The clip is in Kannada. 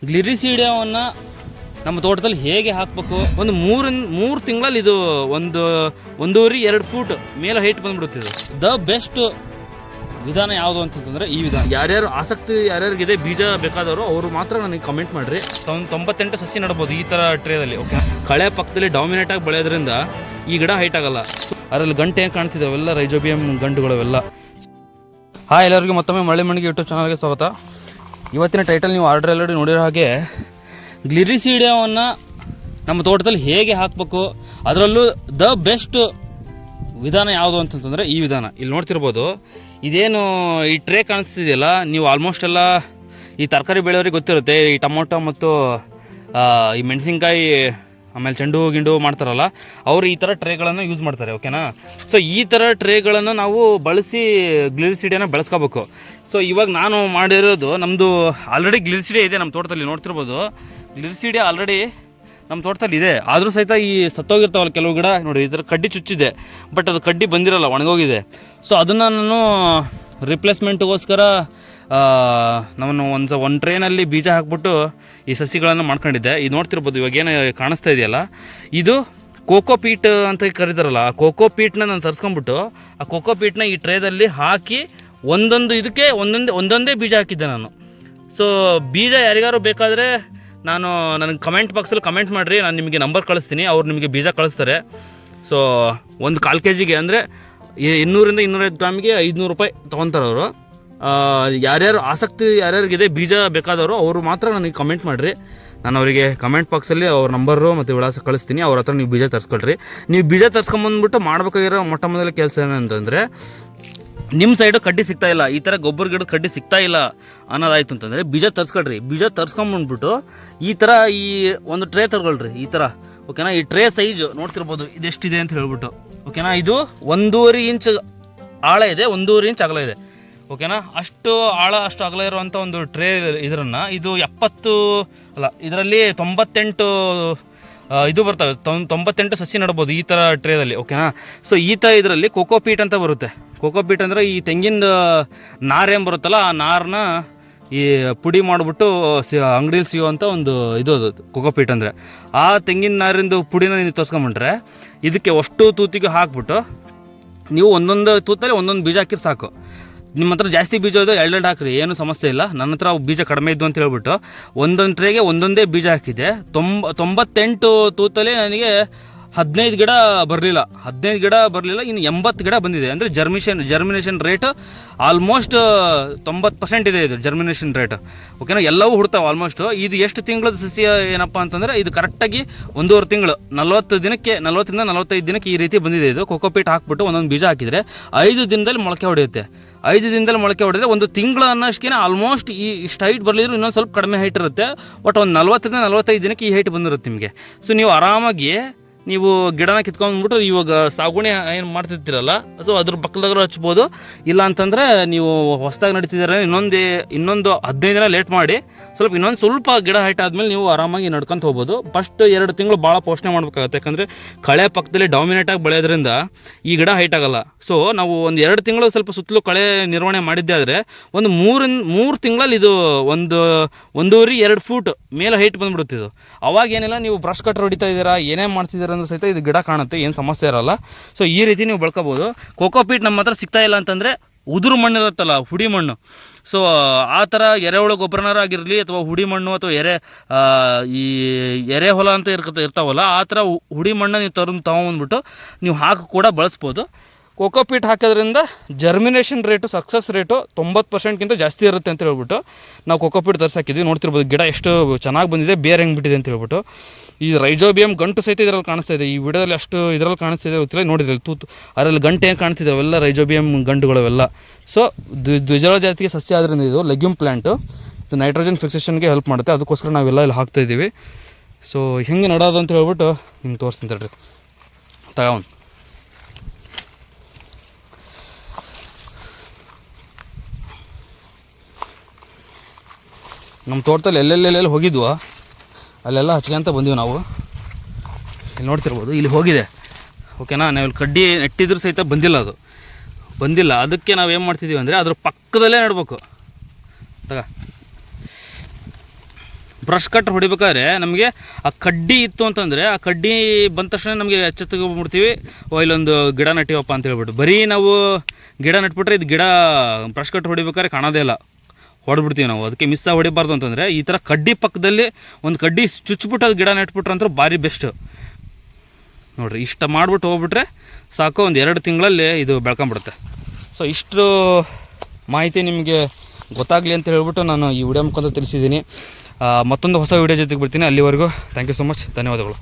ಗ್ಲಿರಿಸೀಡಿಯಾವನ್ನು ನಮ್ಮ ತೋಟದಲ್ಲಿ ಹೇಗೆ ಹಾಕಬೇಕು, ಒಂದು ಮೂರು ತಿಂಗಳಲ್ಲಿ ಇದು ಒಂದೂವರೆ 2 ಫೂಟ್ ಮೇಲೆ ಹೈಟ್ ಬಂದ್ಬಿಡುತ್ತೆ. ಇದು ದ ಬೆಸ್ಟ್ ವಿಧಾನ ಯಾವುದು ಅಂತಂದರೆ ಈ ವಿಧಾನ. ಯಾರ್ಯಾರು ಆಸಕ್ತಿ ಯಾರ್ಯಾರಿಗಿದೆ ಬೀಜ ಬೇಕಾದವರು ಅವರು ಮಾತ್ರ ನನಗೆ ಕಮೆಂಟ್ ಮಾಡಿರಿ. 98 ಸಸಿ ನಡ್ಬೋದು ಈ ಥರ ಟ್ರೇದಲ್ಲಿ. ಓಕೆ, ಕಳೆ ಪಕ್ಕದಲ್ಲಿ ಡಾಮಿನೇಟ್ ಆಗಿ ಬೆಳೆಯೋದ್ರಿಂದ ಈ ಗಿಡ ಹೈಟ್ ಆಗಲ್ಲ. ಅದರಲ್ಲಿ ಗಂಟೆ ಹೆಂಗೆ ಕಾಣ್ತಿದೆ ಅವೆಲ್ಲ ರೈಜೋಬಿಯಂ ಗಂಟುಗಳವೆಲ್ಲ. ಹಾಯ್, ಎಲ್ಲರಿಗೂ ಮತ್ತೊಮ್ಮೆ ಮಳೆ ಮಣಿಗೆ ಯೂಟ್ಯೂಬ್ ಚಾನಲ್ಗೆ ಸ್ವಾಗತ. ಇವತ್ತಿನ ಟೈಟಲ್ ನೀವು ಆಲ್ರೆಡಿ ನೋಡಿರೋ ಹಾಗೆ ಗ್ಲಿರಿಸೀಡಿಯಾವನ್ನು ನಮ್ಮ ತೋಟದಲ್ಲಿ ಹೇಗೆ ಹಾಕಬೇಕು, ಅದರಲ್ಲೂ ದ ಬೆಸ್ಟ್ ವಿಧಾನ ಯಾವುದು ಅಂತಂದರೆ ಈ ವಿಧಾನ. ಇಲ್ಲಿ ನೋಡ್ತಿರ್ಬೋದು, ಇದೇನು ಈ ಟ್ರೇ ಕಾಣಿಸ್ತಿದೆಯಲ್ಲ, ನೀವು ಆಲ್ಮೋಸ್ಟ್ ಎಲ್ಲ ಈ ತರಕಾರಿ ಬೆಳೆಯೋರಿಗೆ ಗೊತ್ತಿರುತ್ತೆ. ಈ ಟೊಮೊಟೊ ಮತ್ತು ಈ ಮೆಣಸಿನ್ಕಾಯಿ ಆಮೇಲೆ ಚೆಂಡು ಗಿಂಡು ಮಾಡ್ತಾರಲ್ಲ, ಅವರು ಈ ಥರ ಟ್ರೇಗಳನ್ನು ಯೂಸ್ ಮಾಡ್ತಾರೆ. ಓಕೆನಾ? ಸೊ ಈ ಥರ ಟ್ರೇಗಳನ್ನು ನಾವು ಬಳಸಿ ಗ್ಲಿರಿಸೀಡಿಯಾನ ಬೆಳೆಸ್ಕೋಬೇಕು. ಸೊ ಇವಾಗ ನಾನು ಮಾಡಿರೋದು, ನಮ್ಮದು ಆಲ್ರೆಡಿ ಗ್ಲಿರಿಸೀಡಿಯಾ ಇದೆ ನಮ್ಮ ತೋಟದಲ್ಲಿ. ನೋಡ್ತಿರ್ಬೋದು, ಗ್ಲಿರಿಸೀಡಿಯಾ ಆಲ್ರೆಡಿ ನಮ್ಮ ತೋಟದಲ್ಲಿ ಇದೆ. ಆದರೂ ಸಹಿತ ಈ ಸತ್ತೋಗಿರ್ತಾವಲ್ಲ ಕೆಲವು ಗಿಡ ನೋಡಿ, ಈ ಥರ ಕಡ್ಡಿ ಚುಚ್ಚಿದೆ, ಬಟ್ ಅದು ಕಡ್ಡಿ ಬಂದಿರಲ್ಲ, ಒಣಗೋಗಿದೆ. ಸೊ ಅದನ್ನು ನಾನು ರಿಪ್ಲೇಸ್ಮೆಂಟ್ಗೋಸ್ಕರ ನಾನು ಒಂದು ಟ್ರೇನಲ್ಲಿ ಬೀಜ ಹಾಕ್ಬಿಟ್ಟು ಈ ಸಸಿಗಳನ್ನು ಮಾಡ್ಕೊಂಡಿದ್ದೆ. ಇದು ನೋಡ್ತಿರ್ಬೋದು, ಇವಾಗ ಏನು ಕಾಣಿಸ್ತಾ ಇದೆಯಲ್ಲ, ಇದು ಕೋಕೋ ಪೀಟ್ ಅಂತ ಕರೀತಾರಲ್ಲ, ಆ ಕೋಕೋ ಪೀಟ್ನ ನಾನು ತರಿಸ್ಕೊಂಡ್ಬಿಟ್ಟು ಆ ಕೋಕೋ ಪೀಟ್ನ ಈ ಟ್ರೇದಲ್ಲಿ ಹಾಕಿ ಇದಕ್ಕೆ ಒಂದೊಂದೇ ಬೀಜ ಹಾಕಿದ್ದೆ ನಾನು. ಸೊ ಬೀಜ ಯಾರಿಗಾರು ಬೇಕಾದರೆ ನನಗೆ ಕಮೆಂಟ್ ಬಾಕ್ಸಲ್ಲಿ ಕಮೆಂಟ್ ಮಾಡಿರಿ, ನಾನು ನಿಮಗೆ ನಂಬರ್ ಕಳಿಸ್ತೀನಿ, ಅವ್ರು ನಿಮಗೆ ಬೀಜ ಕಳಿಸ್ತಾರೆ. ಸೊ ಒಂದು 1/4 kgಗೆ ಅಂದರೆ 200ರಿಂದ 250 ಗ್ರಾಮಿಗೆ 500 ರೂಪಾಯಿ ತೊಗೊತಾರೆ ಅವರು. ಯಾರ್ಯಾರು ಆಸಕ್ತಿ ಯಾರ್ಯಾರಿಗಿದೆ ಬೀಜ ಬೇಕಾದವರು ಅವರು ಮಾತ್ರ ನನಗೆ ಕಮೆಂಟ್ ಮಾಡಿರಿ. ನಾನು ಅವರಿಗೆ ಕಮೆಂಟ್ ಬಾಕ್ಸಲ್ಲಿ ಅವ್ರ ನಂಬರು ಮತ್ತು ವಿಳಾಸ ಕಳಿಸ್ತೀನಿ. ಅವ್ರ ಹತ್ರ ನೀವು ಬೀಜ ತರಿಸ್ಕೊಳ್ರಿ. ನೀವು ಬೀಜ ತರಿಸ್ಕೊಂಬಂದ್ಬಿಟ್ಟು ಮಾಡಬೇಕಾಗಿರೋ ಮೊಟ್ಟ ಮೊದಲ ಕೆಲಸ ಏನಂತಂದರೆ, ನಿಮ್ಮ ಸೈಡು ಕಡ್ಡಿ ಸಿಗ್ತಾ ಇಲ್ಲ, ಈ ಥರ ಗೊಬ್ಬರ ಗಿಡದ ಕಡ್ಡಿ ಸಿಗ್ತಾ ಇಲ್ಲ ಅನ್ನೋದಾಯ್ತು ಅಂತಂದರೆ ಬೀಜ ತರಿಸ್ಕೊಳ್ರಿ. ಬೀಜ ತರಿಸ್ಕೊಂಬಂದ್ಬಿಟ್ಟು ಈ ಥರ ಈ ಒಂದು ಟ್ರೇ ತಗೊಳ್ರಿ ಈ ಥರ. ಓಕೆನಾ? ಈ ಟ್ರೇ ಸೈಜು ನೋಡ್ತಿರ್ಬೋದು ಇದೆಷ್ಟಿದೆ ಅಂತ ಹೇಳ್ಬಿಟ್ಟು. ಓಕೆನಾ? ಇದು 1.5 ಇಂಚ್ ಆಳ ಇದೆ, 1.5 ಇಂಚ್ ಅಗಲ ಇದೆ. ಓಕೆನಾ? ಅಷ್ಟು ಆಳ ಅಷ್ಟು ಅಗಲ ಇರುವಂಥ ಒಂದು ಟ್ರೇ ಇದು 70 ಅಲ್ಲ, ಇದರಲ್ಲಿ 98 ಇದು ಬರ್ತವೆ. 98 ಸಸಿ ನಡ್ಬೋದು ಈ ಥರ ಟ್ರೇದಲ್ಲಿ. ಓಕೆನಾ? ಸೊ ಈ ಥರ ಇದರಲ್ಲಿ ಕೋಕೋ ಪೀಟ್ ಅಂತ ಬರುತ್ತೆ. ಕೋಕೋ ಪೀಟ್ ಅಂದರೆ ಈ ತೆಂಗಿನ ನಾರೇನು ಬರುತ್ತಲ್ಲ, ಆ ನಾರನ್ನ ಈ ಪುಡಿ ಮಾಡಿಬಿಟ್ಟು ಅಂಗಡಿಯಲ್ಲಿ ಸಿಗೋವಂಥ ಒಂದು ಇದು ಅದು ಕೋಕೋ ಪೀಟ್ ಅಂದರೆ. ಆ ತೆಂಗಿನ ನಾರಿಂದು ಪುಡಿನ ನೀವು ತೋರಿಸ್ಕೊಂಬಿಟ್ರೆ ಇದಕ್ಕೆ ಅಷ್ಟು ತೂತಿಗೆ ಹಾಕ್ಬಿಟ್ಟು ನೀವು ಒಂದೊಂದು ತೂತಲ್ಲಿ ಒಂದೊಂದು ಬೀಜ ಹಾಕಿದ್ರೆ ಸಾಕು. ನಿಮ್ಮ ಹತ್ರ ಜಾಸ್ತಿ ಬೀಜ ಇದೆ 2 ಹಾಕ್ರಿ, ಏನೂ ಸಮಸ್ಯೆ ಇಲ್ಲ. ನನ್ನ ಹತ್ರ ಬೀಜ ಕಡಿಮೆ ಇದ್ದು ಅಂತ ಹೇಳ್ಬಿಟ್ಟು ಒಂದೊಂದು ಟ್ರೇಗೆ ಒಂದೊಂದೇ ಬೀಜ ಹಾಕಿದ್ದೆ. 98 ತೂತಲ್ಲಿ ನನಗೆ 15 ಗಿಡ ಬರಲಿಲ್ಲ. 15 ಗಿಡ ಬರಲಿಲ್ಲ, ಇನ್ನು 80 ಗಿಡ ಬಂದಿದೆ. ಅಂದರೆ ಜರ್ಮಿನೇಷನ್ ರೇಟ್ ಆಲ್ಮೋಸ್ಟ್ 90% ಇದೆ ಇದು ಜರ್ಮಿನೇಷನ್ ರೇಟ್. ಓಕೆನಾ? ಎಲ್ಲವೂ ಹುಡ್ತಾವೆ ಆಲ್ಮೋಸ್ಟ್. ಇದು ಎಷ್ಟು ತಿಂಗಳದ ಸಸ್ಯ ಏನಪ್ಪ ಅಂತಂದರೆ, ಇದು ಕರೆಕ್ಟಾಗಿ 1.5 ತಿಂಗಳು 40ರಿಂದ 45 ದಿನಕ್ಕೆ ಈ ರೀತಿ ಬಂದಿದೆ. ಇದು ಕೋಕೋಪೀಟ್ ಹಾಕ್ಬಿಟ್ಟು ಒಂದೊಂದು ಬೀಜ ಹಾಕಿದರೆ 5 ದಿನದಲ್ಲಿ ಮೊಳಕೆ ಹೊಡೆಯುತ್ತೆ. 5 ದಿನದಲ್ಲಿ ಮೊಳಕೆ ಹೊಡೆದ್ರೆ 1 ತಿಂಗಳು ಅನ್ನೋಷ್ಟಕ್ಕೆ ಆಲ್ಮೋಸ್ಟ್ ಇಷ್ಟು ಹೈಟ್ ಬರಲಿದ್ರು ಇನ್ನೊಂದು ಸ್ವಲ್ಪ ಕಡಿಮೆ ಹೈಟ್ ಇರುತ್ತೆ. ಬಟ್ ಒಂದು 40ರಿಂದ 45 ದಿನಕ್ಕೆ ಈ ಹೈಟ್ ಬಂದಿರುತ್ತೆ ನಿಮಗೆ. ಸೊ ನೀವು ಆರಾಮಾಗಿ ನೀವು ಗಿಡನ ಕಿತ್ಕೊಂಡ್ಬಿಟ್ಟು ಇವಾಗ ಸಾಗುಣಿ ಏನು ಮಾಡ್ತಿರ್ತೀರಲ್ಲ, ಸೊ ಅದ್ರ ಪಕ್ಕದಾಗೂ ಹಚ್ಬೋದು. ಇಲ್ಲ ಅಂತಂದರೆ ನೀವು ಹೊಸದಾಗಿ ನಡೀತಿದ್ದಾರೆ ಇನ್ನೊಂದು 15 ದಿನ ಲೇಟ್ ಮಾಡಿ ಇನ್ನೊಂದು ಸ್ವಲ್ಪ ಗಿಡ ಹೈಟ್ ಆದಮೇಲೆ ನೀವು ಆರಾಮಾಗಿ ನಡ್ಕೊಂತ ಹೋಗ್ಬೋದು. ಫಸ್ಟ್ 2 ತಿಂಗಳು ಭಾಳ ಪೋಷಣೆ ಮಾಡಬೇಕಾಗತ್ತೆ, ಯಾಕಂದರೆ ಕಳೆ ಪಕ್ಕದಲ್ಲಿ ಡಾಮಿನೇಟ್ ಆಗಿ ಬೆಳೆಯೋದ್ರಿಂದ ಈ ಗಿಡ ಹೈಟ್ ಆಗಲ್ಲ. ಸೊ ನಾವು ಒಂದು 2 ತಿಂಗಳು ಸ್ವಲ್ಪ ಸುತ್ತಲೂ ಕಳೆ ನಿರ್ವಹಣೆ ಮಾಡಿದ್ದೆ ಆದರೆ ಒಂದು 3 ತಿಂಗಳಲ್ಲಿ ಇದು 1.5 2 ಫೂಟ್ ಮೇಲೆ ಹೈಟ್ ಬಂದ್ಬಿಡುತ್ತೆ. ಇದು ಅವಾಗ ಏನಿಲ್ಲ, ನೀವು ಬ್ರಷ್ ಕಟ್ರ್ ಹೊಡಿತಾ ಇದ್ದೀರಾ, ಏನೇ ಮಾಡ್ತಿದ್ದೀರಾ ಅಂದ್ರೆ ಸಹಿತ ಇದು ಗಿಡ ಕಾಣುತ್ತೆ, ಏನು ಸಮಸ್ಯೆ ಇರಲ್ಲ. ಸೊ ಈ ರೀತಿ ನೀವು ಬೆಳ್ಕೋಬೋದು. ಕೋಕೋಪೀಟ್ ನಮ್ಮ ಹತ್ರ ಸಿಗ್ತಾ ಇಲ್ಲ ಅಂತಂದರೆ ಉದುರು ಮಣ್ಣು ಇರುತ್ತಲ್ಲ, ಹುಡಿ ಮಣ್ಣು. ಸೊ ಆ ಥರ ಎರೆಹುಳು ಗೊಬ್ಬರನಾರ ಆಗಿರಲಿ ಅಥವಾ ಹುಡಿ ಮಣ್ಣು ಅಥವಾ ಈ ಎರೆಹೊಲ ಅಂತ ಇರ್ತಾವಲ್ಲ, ಆ ಥರ ಹುಡಿ ಮಣ್ಣು ನೀವು ತೊಗೊಂಬಂದ್ಬಿಟ್ಟು ನೀವು ಹಾಕಿ ಕೂಡ ಬಳಸ್ಬೋದು. ಕೋಕೋಪೀಟ್ ಹಾಕೋದ್ರಿಂದ ಜರ್ಮಿನೇಷನ್ ರೇಟು, ಸಕ್ಸಸ್ ರೇಟು 90%ಗಿಂತ ಜಾಸ್ತಿ ಇರುತ್ತೆ ಅಂತ ಹೇಳ್ಬಿಟ್ಟು ನಾವು ಕೋಕೋಪೀಟ್ ತರಿಸಾಕಿದ್ವಿ. ನೋಡ್ತಿರ್ಬೋದು ಗಿಡ ಎಷ್ಟು ಚೆನ್ನಾಗಿ ಬಂದಿದೆ, ಬೇರೆ ಹೆಂಗೆ ಬಿಟ್ಟಿದೆ ಅಂತ ಹೇಳ್ಬಿಟ್ಟು. ಈ ರೈಜೋಬಿಯಂ ಗಂಟು ಸಹಿತ ಇದರಲ್ಲಿ ಕಾಣಿಸ್ತಾ ಇದೆ. ಈ ವಿಡಿಯೋದಲ್ಲಿ ಅಷ್ಟು ಇದರಲ್ಲಿ ಕಾಣಿಸ್ತಾ ಇದೆ ಗೊತ್ತಿಲ್ಲ, ನೋಡಿದ್ರೆ ತೂತು ಅದರಲ್ಲಿ ಗಂಟೆ ಹೆಂಗೆ ಕಾಣಿಸ್ತಿದೆ ಅವೆಲ್ಲ ರೈಜೋಬಿಯಂ ಗಂಟುಗಳವೆಲ್ಲ. ಸೊ ದ್ವಿದಳ ಜಾತಿಗೆ ಸಸ್ಯ ಆದ್ರಿಂದ ಇದು ಲೆಗ್ಯೂಮ್ ಪ್ಲ್ಯಾಂಟು. ಇದು ನೈಟ್ರೋಜನ್ ಫಿಕ್ಸೇಷನ್ಗೆ ಹೆಲ್ಪ್ ಮಾಡುತ್ತೆ, ಅದಕ್ಕೋಸ್ಕರ ನಾವೆಲ್ಲ ಇಲ್ಲಿ ಹಾಕ್ತಾಯಿದ್ದೀವಿ. ಸೊ ಹೆಂಗೆ ನಡೋದು ಅಂತ ಹೇಳ್ಬಿಟ್ಟು ನಿಮ್ಗೆ ತೋರಿಸ್ತೀನಿ ತಡ್ರಿ. ತಗೊಂಡು ನಮ್ಮ ತೋಟದಲ್ಲಿ ಎಲ್ಲೆಲ್ಲೆಲ್ಲಿ ಹೋಗಿದ್ವು ಅಲ್ಲೆಲ್ಲ ಹಚ್ಕೊಂತ ಬಂದೀವಿ ನಾವು. ಇಲ್ಲಿ ನೋಡ್ತಿರ್ಬೋದು, ಇಲ್ಲಿ ಹೋಗಿದೆ. ಓಕೆನಾ? ನಾವು ಇಲ್ಲಿ ಕಡ್ಡಿ ನೆಟ್ಟಿದ್ರು ಸಹಿತ ಬಂದಿಲ್ಲ. ಅದಕ್ಕೆ ನಾವೇನು ಮಾಡ್ತಿದ್ದೀವಿ ಅಂದರೆ ಅದ್ರ ಪಕ್ಕದಲ್ಲೇ ನೆಡಬೇಕು. ಬ್ರಷ್ ಕಟ್ರ್ ಹೊಡಿಬೇಕಾದ್ರೆ ನಮಗೆ ಆ ಕಡ್ಡಿ ಇತ್ತು ಅಂತಂದರೆ ಆ ಕಡ್ಡಿ ಬಂದ ತಕ್ಷಣ ನಮಗೆ ಎಚ್ಚೆತ್ತುಕೊಂಡ್ಬಿಡ್ತೀವಿ, ಇಲ್ಲೊಂದು ಗಿಡ ನಟ್ಟಿವಪ್ಪ ಅಂತ ಹೇಳ್ಬಿಟ್ಟು. ಬರೀ ನಾವು ಗಿಡ ನಟ್ಬಿಟ್ರೆ ಇದು ಗಿಡ ಬ್ರಷ್ ಕಟ್ರ್ ಹೊಡಿಬೇಕಾದ್ರೆ ಕಾಣೋದೇ ಇಲ್ಲ, ಹೊಡೆದ್ಬಿಡ್ತೀವಿ ನಾವು. ಅದಕ್ಕೆ ಮಿಸ್ ಆಗಿ ಹೊಡಿಬಾರ್ದು ಅಂತಂದರೆ ಈ ಥರ ಕಡ್ಡಿ ಪಕ್ಕದಲ್ಲಿ ಒಂದು ಕಡ್ಡಿ ಚುಚ್ಚಿಬಿಟ್ಟು ಅದು ಗಿಡ ನೆಟ್ಬಿಟ್ರೆ ಅಂತೂ ಭಾರಿ ಬೆಸ್ಟ್ ನೋಡಿರಿ. ಇಷ್ಟ ಮಾಡಿಬಿಟ್ಟು ಹೋಗ್ಬಿಟ್ರೆ ಸಾಕು, ಒಂದು 2 ತಿಂಗಳಲ್ಲಿ ಇದು ಬೆಳ್ಕೊಂಬಿಡುತ್ತೆ. ಸೊ ಇಷ್ಟು ಮಾಹಿತಿ ನಿಮಗೆ ಗೊತ್ತಾಗಲಿ ಅಂತ ಹೇಳ್ಬಿಟ್ಟು ನಾನು ಈ ವಿಡಿಯೋ ಮುಖಾಂತರ ತಿಳಿಸಿದ್ದೀನಿ. ಮತ್ತೊಂದು ಹೊಸ ವಿಡಿಯೋ ಜೊತೆಗೆ ಬರ್ತೀನಿ. ಅಲ್ಲಿವರೆಗೂ ಥ್ಯಾಂಕ್ ಯು ಸೊ ಮಚ್, ಧನ್ಯವಾದಗಳು.